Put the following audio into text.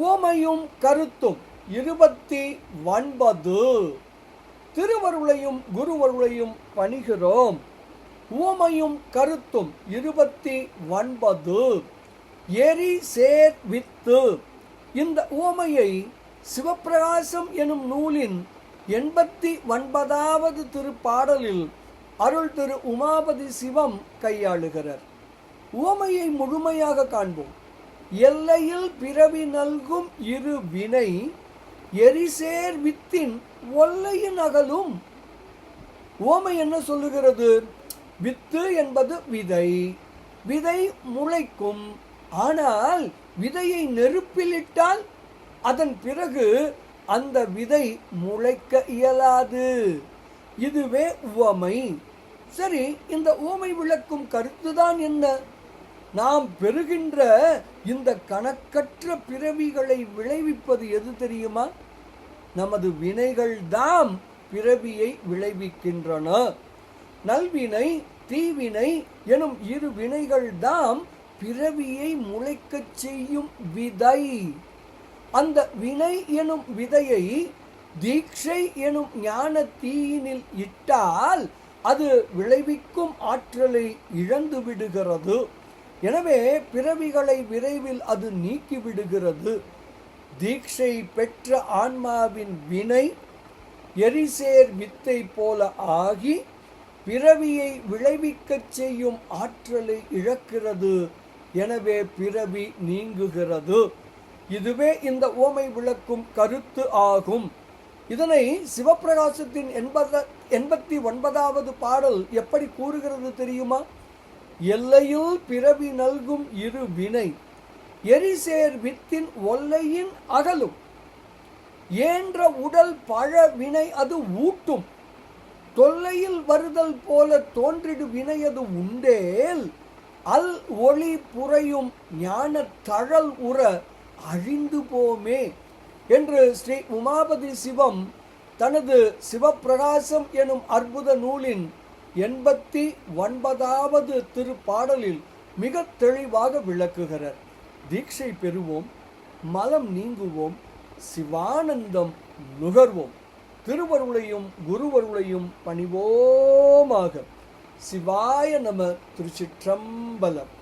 உவமையும் கருத்தும் 29. திருவருளையும் குருவருளையும் பணிகிறோம். உவமையும் கருத்தும் 29. எரி சேர் வித்து. இந்த உவமையை சிவப்பிரகாசம் எனும் நூலின் 89வது திருப்பாடலில் அருள் திரு உமாபதி சிவம் கையாளுகிறார். உவமையை முழுமையாக காண்போம். எல்லையில் பிறவி நல்கும் இரு வினை எரிசேர் வித்தின் ஒல்லையின் அகலும். உவமை என்ன சொல்லுகிறது? வித்து என்பது விதை. விதை முளைக்கும். ஆனால் விதையை நெருப்பிலிட்டால் அதன் பிறகு அந்த விதை முளைக்க இயலாது. இதுவே உவமை. சரி, இந்த உவமை விளக்கும் கருத்துதான் என்ன? நாம் பெறுகின்ற இந்த கணக்கற்ற பிறவிகளை விளைவிப்பது எது தெரியுமா? நமது வினைகள் தாம் பிறவியை விளைவிக்கின்றன. நல்வினை தீவினை எனும் இரு வினைகள் தாம் பிறவியை முளைக்கச் செய்யும் விதை. அந்த வினை எனும் விதையை தீட்சை எனும் ஞான தீயினில் இட்டால் அது விளைவிக்கும் ஆற்றலை இழந்து விடுகிறது. எனவே பிறவிகளை விரைவில் அது நீக்கிவிடுகிறது. தீட்சை பெற்ற ஆன்மாவின் வினை எரிசேர் வித்தை போல ஆகி பிறவியை விளைவிக்கச் செய்யும் ஆற்றலை இழக்கிறது. எனவே பிறவி நீங்குகிறது. இதுவே இந்த உவமை விளக்கும் கருத்து ஆகும். இதனை சிவப்பிரகாசத்தின் 89வது பாடல் எப்படி கூறுகிறது தெரியுமா? எல்லையில் பிறவி நல்கும் இரு வினை எரிசேர் வித்தின் ஒல்லையின் அகலும். ஏன்ற உடல் பழ வினை அது ஊட்டும். தொல்லையில் வருதல் போல தோன்றிடு வினையது உண்டேல் அல் ஒளி புரையும் ஞான தழல் உற அழிந்து போமே என்று ஸ்ரீ உமாபதி சிவம் தனது சிவப்பிரகாசம் எனும் அற்புத நூலின் 89வது திருப்பாடலில் மிக தெளிவாக விளக்குகிறார். தீட்சை பெறுவோம், மலம் நீங்குவோம், சிவானந்தம் நுகர்வோம், திருவருளையும் குருவருளையும் பணிவோமாக. சிவாய நம. திருச்சிற்றம்பலம்.